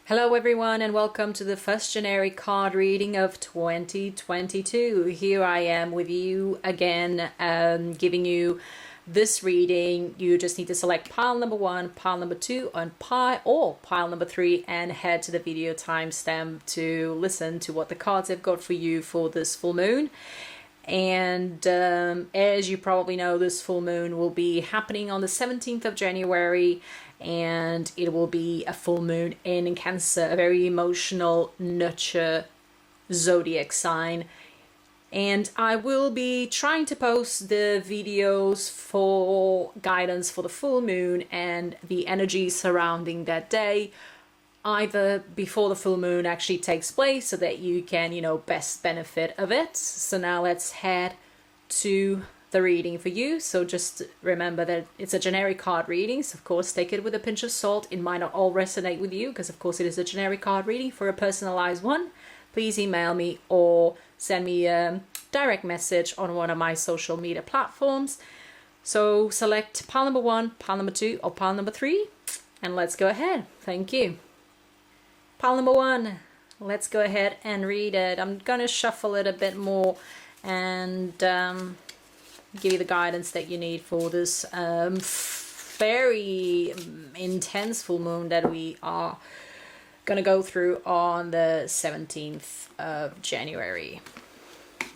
Hello everyone and welcome to the first generic card reading of 2022. Here I am with you again, giving you this reading. You just need to select pile number 1, pile number 2, and pile number 3 and head to the video timestamp to listen to what the cards have got for you for this full moon. And as you probably know, this full moon will be happening on the 17th of January, and it will be a full moon in Cancer, a very emotional nurture zodiac sign. And I will be trying to post the videos for guidance for the full moon and the energy surrounding that day, either before the full moon actually takes place so that you can, best benefit of it. So now let's head to the reading for you. So just remember that it's a generic card reading, so of course take it with a pinch of salt. It might not all resonate with you because of course it is a generic card reading. For a personalized one, please email me or send me a direct message on one of my social media platforms. So select pile number 1, pile number 2, or pile number 3, and let's go ahead. Thank you. Pile number 1, let's go ahead and read it. I'm gonna shuffle it a bit more and give you the guidance that you need for this very intense full moon that we are gonna go through on the 17th of January.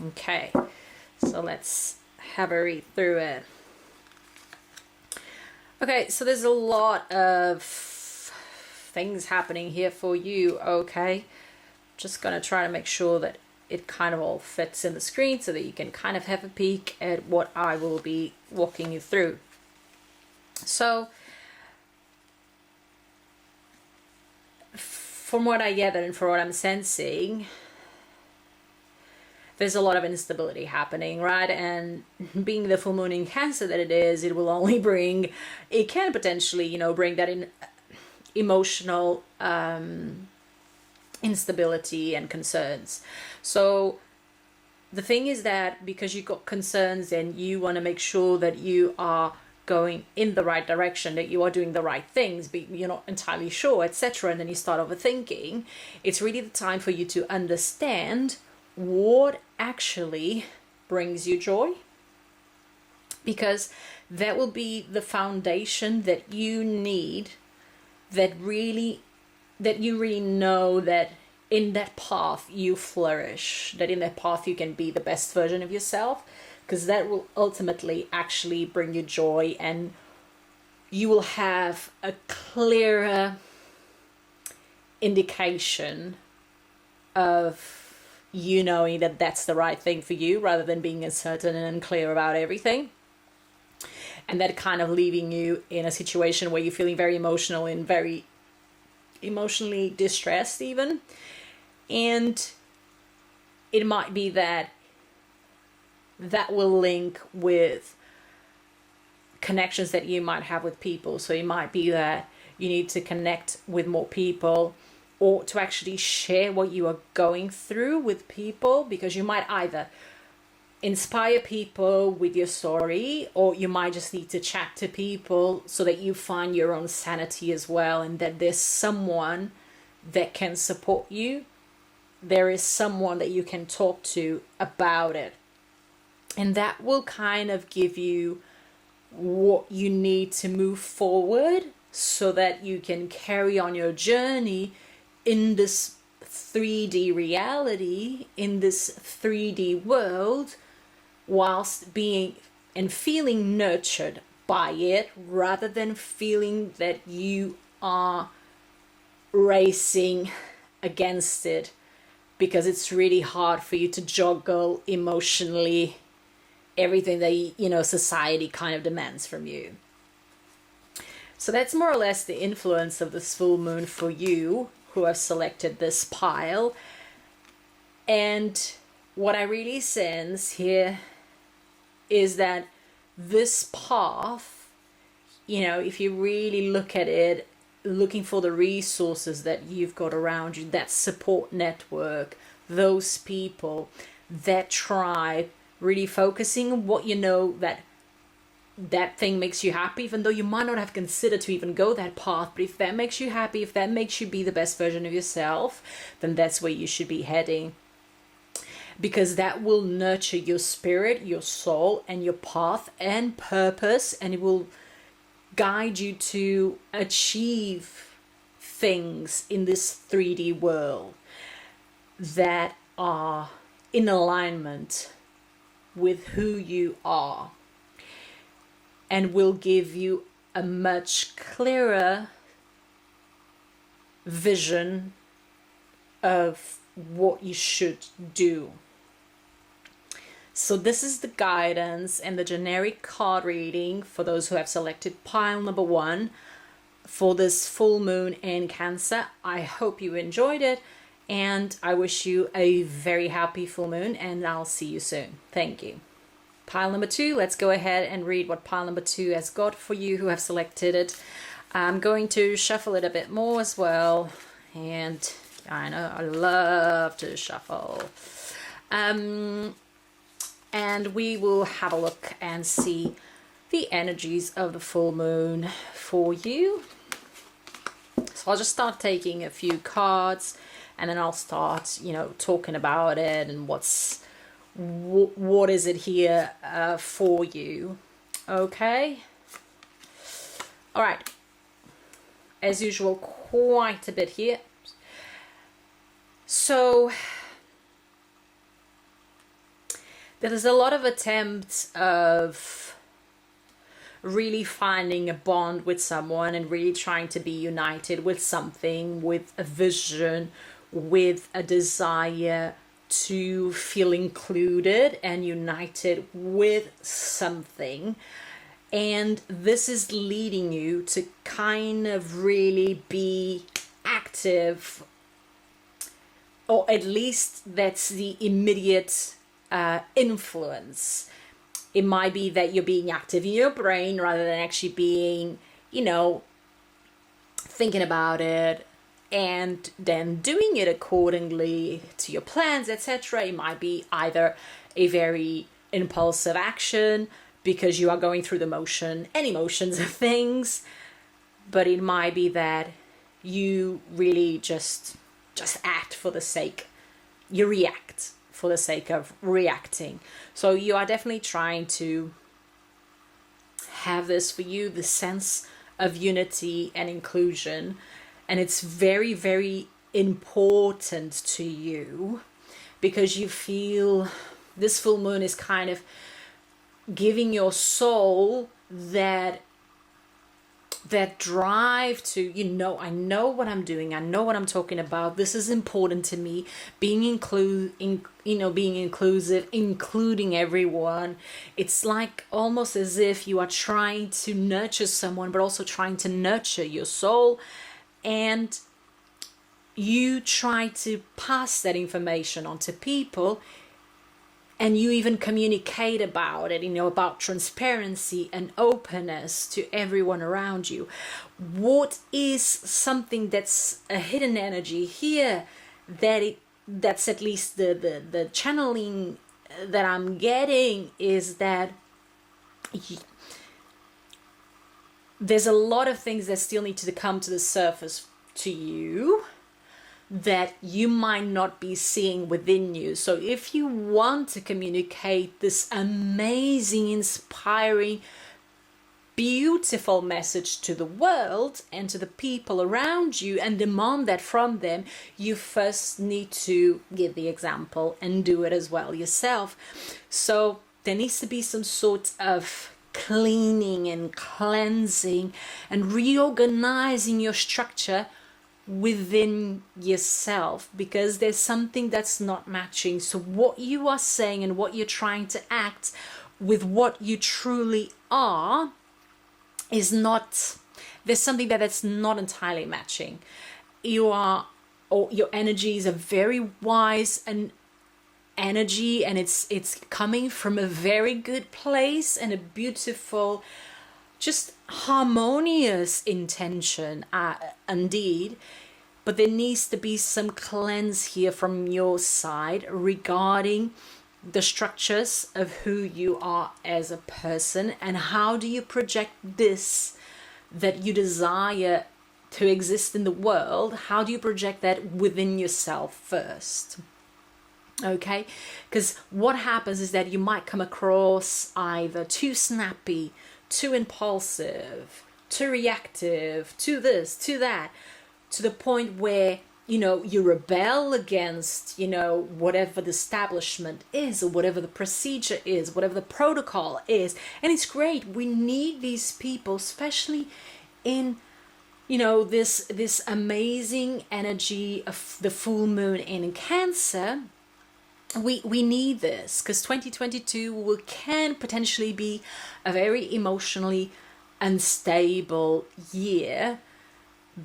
Okay, so let's have a read through it. Okay, so there's a lot of things happening here for you. Okay, just gonna try to make sure that it kind of all fits in the screen so that you can kind of have a peek at what I will be walking you through. So from what I gather and from what I'm sensing, there's a lot of instability happening, right? And being the full moon in Cancer that it is, it will only bring, it can potentially, bring that in emotional instability and concerns. So the thing is that because you've got concerns and you want to make sure that you are going in the right direction, that you are doing the right things, but you're not entirely sure, etc., and then you start overthinking, it's really the time for you to understand what actually brings you joy, because that will be the foundation that you need, that you really know that in that path you flourish, that in that path you can be the best version of yourself, because that will ultimately actually bring you joy, and you will have a clearer indication of you knowing that that's the right thing for you, rather than being uncertain and unclear about everything. And that kind of leaving you in a situation where you're feeling very emotional and very emotionally distressed even. And it might be that will link with connections that you might have with people. So it might be that you need to connect with more people, or to actually share what you are going through with people, because you might either inspire people with your story, or you might just need to chat to people so that you find your own sanity as well, and that there's someone that can support you. There is someone that you can talk to about it, and that will kind of give you what you need to move forward so that you can carry on your journey in this 3D reality, in this 3D world, whilst being and feeling nurtured by it, rather than feeling that you are racing against it, because it's really hard for you to juggle emotionally everything that society kind of demands from you. So that's more or less the influence of this full moon for you who have selected this pile. And what I really sense here is that this path, if you really look at it, looking for the resources that you've got around you, that support network, those people, that tribe, really focusing on what that that thing makes you happy, even though you might not have considered to even go that path. But if that makes you happy, if that makes you be the best version of yourself, then that's where you should be heading. Because that will nurture your spirit, your soul, and your path and purpose, and it will guide you to achieve things in this 3D world that are in alignment with who you are, and will give you a much clearer vision of what you should do. So this is the guidance and the generic card reading for those who have selected pile number 1 for this full moon in Cancer. I hope you enjoyed it, and I wish you a very happy full moon, and I'll see you soon. Thank you. Pile number 2, let's go ahead and read what pile number 2 has got for you who have selected it. I'm going to shuffle it a bit more as well, and I know I love to shuffle. And we will have a look and see the energies of the full moon for you. So I'll just start taking a few cards, and then I'll start, talking about it and what is it here for you. Okay. All right. As usual, quite a bit here. So there's a lot of attempts of really finding a bond with someone and really trying to be united with something, with a vision, with a desire to feel included and united with something. And this is leading you to kind of really be active, or at least that's the immediate influence. It might be that you're being active in your brain rather than actually being, thinking about it and then doing it accordingly to your plans, etc. It might be either a very impulsive action because you are going through the motion and emotions of things, but it might be that you really just act for the sake, you react for the sake of reacting. So you are definitely trying to have this for you, the sense of unity and inclusion. And it's very, very important to you because you feel this full moon is kind of giving your soul that drive to, I know what I'm doing. I know what I'm talking about. This is important to me. Being inclusive, including everyone. It's like almost as if you are trying to nurture someone, but also trying to nurture your soul. And you try to pass that information on to people, and you even communicate about it, about transparency and openness to everyone around you. What is something that's a hidden energy here that's at least the channeling that I'm getting is that there's a lot of things that still need to come to the surface to you that you might not be seeing within you. So if you want to communicate this amazing, inspiring, beautiful message to the world and to the people around you and demand that from them, you first need to give the example and do it as well yourself. So there needs to be some sort of cleaning and cleansing and reorganizing your structure within yourself, because there's something that's not matching. So what you are saying and what you're trying to act with what you truly are is not, there's something that's not entirely matching. Your energy is a very wise and energy, and it's coming from a very good place and a beautiful, just harmonious intention, indeed. But there needs to be some cleanse here from your side regarding the structures of who you are as a person, and how do you project this that you desire to exist in the world, how do you project that within yourself first? Okay, because what happens is that you might come across either too snappy, too impulsive, too reactive, to this, to that, to the point where, you know, you rebel against, you know, whatever the establishment is, or whatever the procedure is, whatever the protocol is. And it's great. We need these people, especially in, you know, this amazing energy of the full moon in Cancer. We need this, because 2022 can potentially be a very emotionally unstable year,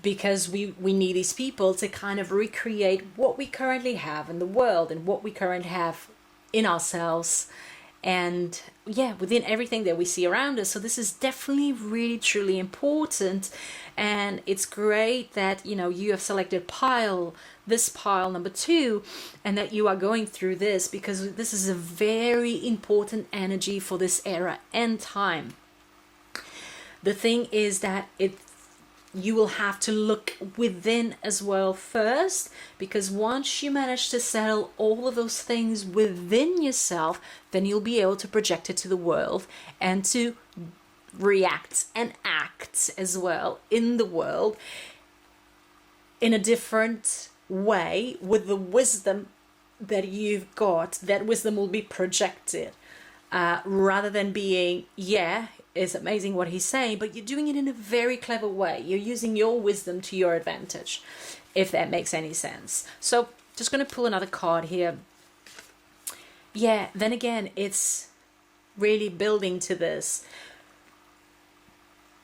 because we need these people to kind of recreate what we currently have in the world and what we currently have in ourselves, and yeah, within everything that we see around us. So this is definitely really truly important, and it's great that, you know, you have selected this pile number 2, and that you are going through this, because this is a very important energy for this era and time. The thing is that you will have to look within as well first, because once you manage to settle all of those things within yourself, then you'll be able to project it to the world and to react and act as well in the world in a different way, with the wisdom that you've got. That wisdom will be projected, rather than being, yeah, it's amazing what he's saying, but you're doing it in a very clever way. You're using your wisdom to your advantage, if that makes any sense. So just going to pull another card here. Yeah, then again, it's really building to this,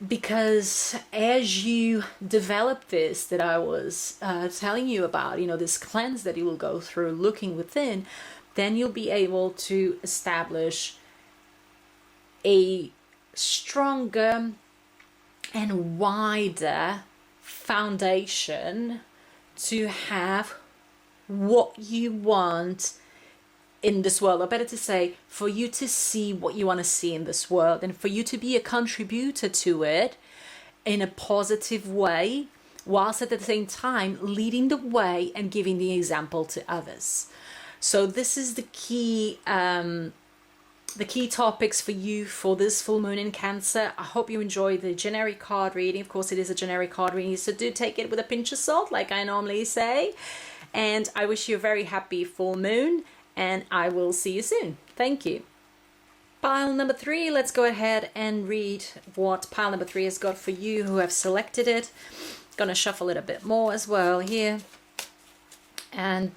because as you develop this that I was telling you about, you know, this cleanse that you will go through looking within, then you'll be able to establish a stronger and wider foundation to have what you want in this world, or better to say, for you to see what you want to see in this world, and for you to be a contributor to it in a positive way, whilst at the same time leading the way and giving the example to others. So this is the key topics for you for this full moon in Cancer. I hope you enjoy the generic card reading. Of course, it is a generic card reading, so do take it with a pinch of salt, like I normally say. And I wish you a very happy full moon, and I will see you soon. Thank you. Pile number 3, let's go ahead and read what pile number 3 has got for you who have selected it. Gonna shuffle it a bit more as well here. And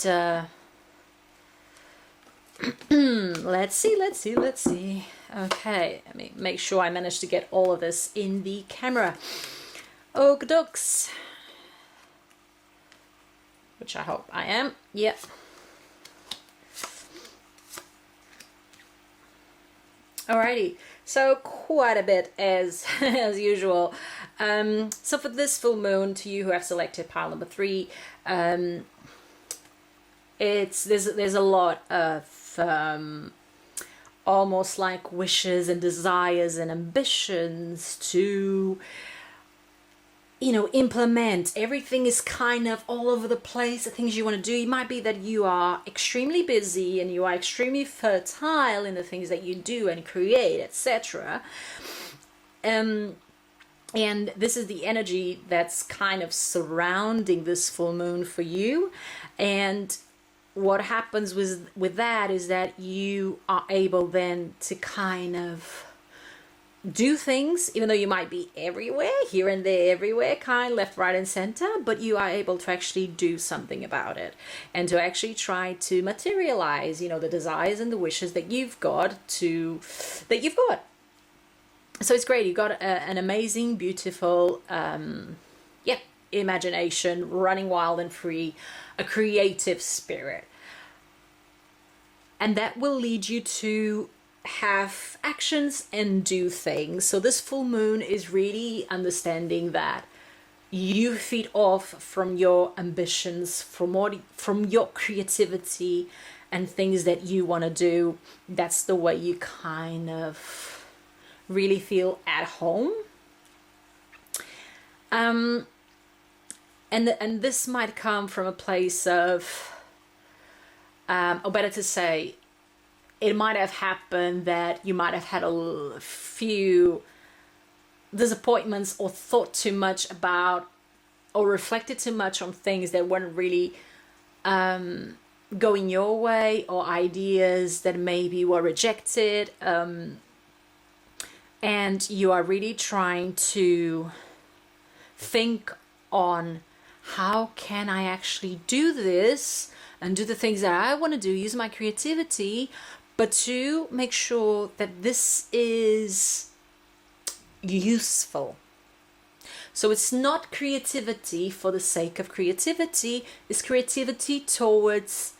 let's see. Okay, let me make sure I manage to get all of this in the camera. Okie dokes. Which I hope I am. Yep. Alrighty, so quite a bit as usual. So for this full moon, to you who have selected pile number 3, there's a lot of almost like wishes and desires and ambitions to, you know, implement. Everything is kind of all over the place, the things you want to do. It might be that you are extremely busy and you are extremely fertile in the things that you do and create, etc. And this is the energy that's kind of surrounding this full moon for you. And what happens with that is that you are able then to kind of do things, even though you might be everywhere, here and there, everywhere, kind, left, right, and center, but you are able to actually do something about it, and to actually try to materialize, you know, the desires and the wishes that you've got. So it's great. You've got an amazing, beautiful, imagination running wild and free, a creative spirit, and that will lead you to have actions and do things. So this full moon is really understanding that you feed off from your ambitions, from your creativity, and things that you want to do, that's the way you kind of really feel at home. And this might come from a place of, or better to say, it might have happened that you might have had a few disappointments or thought too much about or reflected too much on things that weren't really going your way, or ideas that maybe were rejected, and you are really trying to think on how can I actually do this and do the things that I want to do, use my creativity, but to make sure that this is useful. So it's not creativity for the sake of creativity, it's creativity towards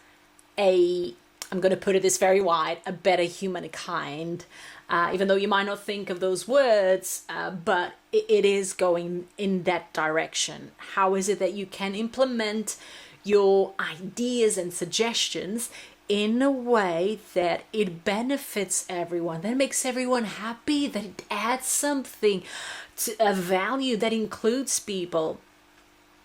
I'm going to put it this very wide, a better humankind. Even though you might not think of those words, but it is going in that direction. How is it that you can implement your ideas and suggestions in a way that it benefits everyone, that makes everyone happy, that it adds something to a value that includes people?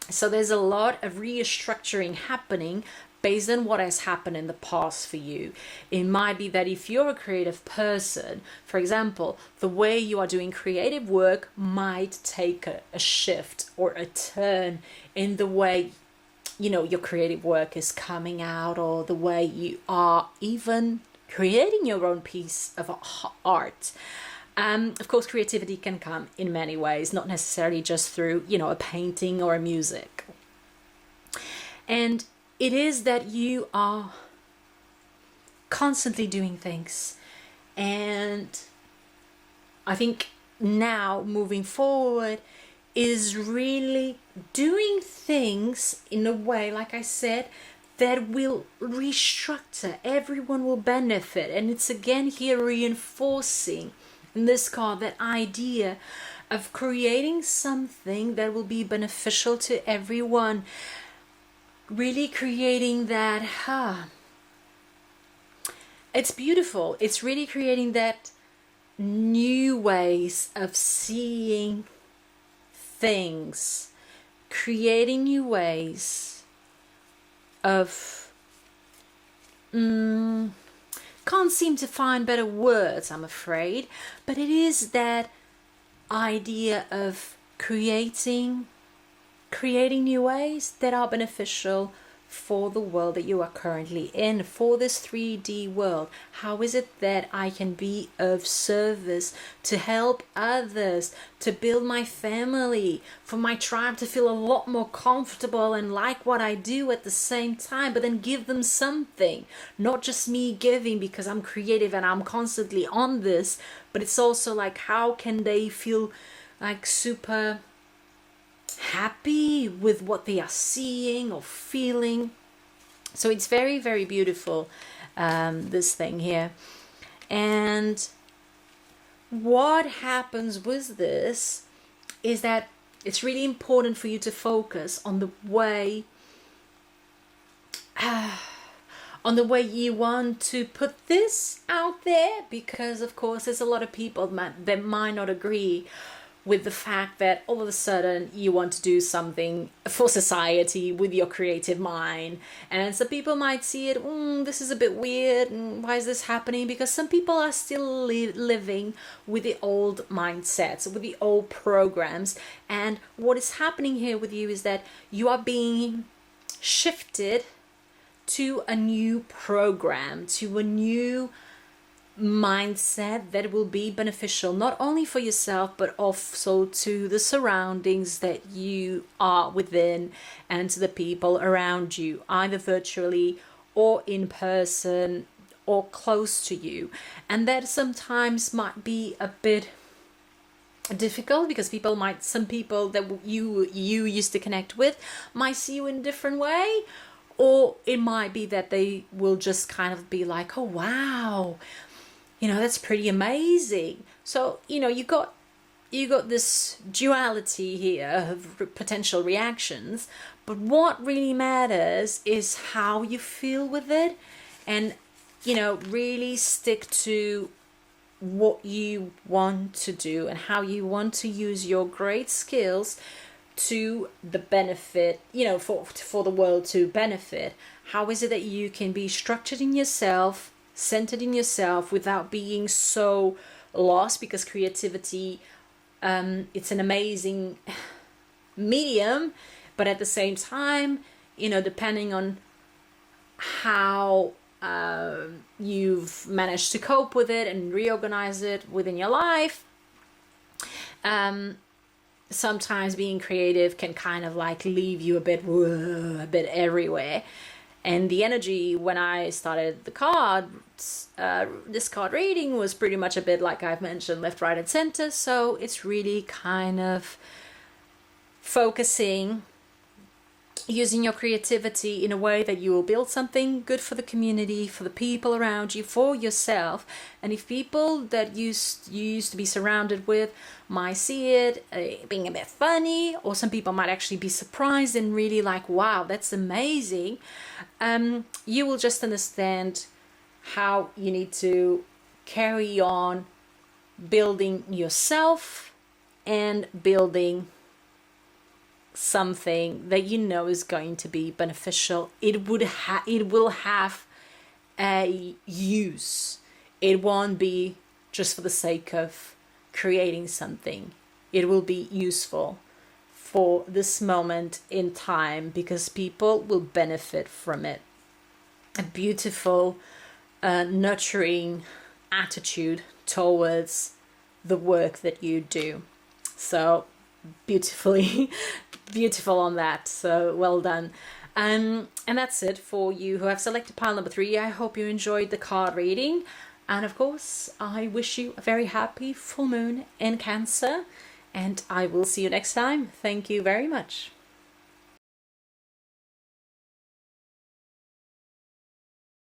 So there's a lot of restructuring happening based on what has happened in the past for you. It might be that if you're a creative person, for example, the way you are doing creative work might take a shift or a turn in the way, you know, your creative work is coming out, or the way you are even creating your own piece of art. Of course, creativity can come in many ways, not necessarily just through, you know, a painting or a music. And it is that you are constantly doing things. And I think now moving forward is really doing things in a way, like I said, that will restructure. Everyone will benefit. And it's again here reinforcing in this card that idea of creating something that will be beneficial to everyone. Really creating that, it's beautiful. It's really creating that new ways of seeing things, creating new ways of, can't seem to find better words, I'm afraid, but it is that idea of creating new ways that are beneficial for the world that you are currently in, for this 3D world. How is it that I can be of service to help others, to build my family, for my tribe to feel a lot more comfortable and like what I do at the same time, but then give them something, not just me giving because I'm creative and I'm constantly on this, but it's also like, how can they feel like super happy with what they are seeing or feeling? So it's very, very beautiful, this thing here. And what happens with this is that it's really important for you to focus on the way you want to put this out there, because of course there's a lot of people that might not agree with the fact that all of a sudden you want to do something for society with your creative mind. And some people might see it, this is a bit weird, and why is this happening? Because some people are still living with the old mindsets, with the old programs. And what is happening here with you is that you are being shifted to a new program, to a new mindset that will be beneficial not only for yourself but also to the surroundings that you are within and to the people around you, either virtually or in person or close to you. And that sometimes might be a bit difficult because some people that you used to connect with might see you in a different way, or it might be that they will just kind of be like, oh wow, that's pretty amazing. So, you got this duality here of potential reactions, but what really matters is how you feel with it and, you know, really stick to what you want to do and how you want to use your great skills to the benefit, you know, for the world to benefit. How is it that you can be structured in yourself, centered in yourself, without being so lost? Because creativity, it's an amazing medium, but at the same time, you know, depending on how you've managed to cope with it and reorganize it within your life, sometimes being creative can kind of like leave you a bit everywhere. And the energy when I started the cards, this card reading was pretty much a bit like I've mentioned, left, right, and center. So it's really kind of focusing, using your creativity in a way that you will build something good for the community, for the people around you, for yourself. And if people that you used to be surrounded with might see it being a bit funny, or some people might actually be surprised and really like, wow, that's amazing, you will just understand how you need to carry on building yourself and building something that you know is going to be beneficial. It will have a use. It won't be just for the sake of creating something. It will be useful for this moment in time because people will benefit from it. A beautiful, nurturing attitude towards the work that you do. So beautifully beautiful on that, so well done. And that's it for you who have selected pile number 3. I hope you enjoyed the card reading, and of course I wish you a very happy full moon in Cancer, and I will see you next time. Thank you very much.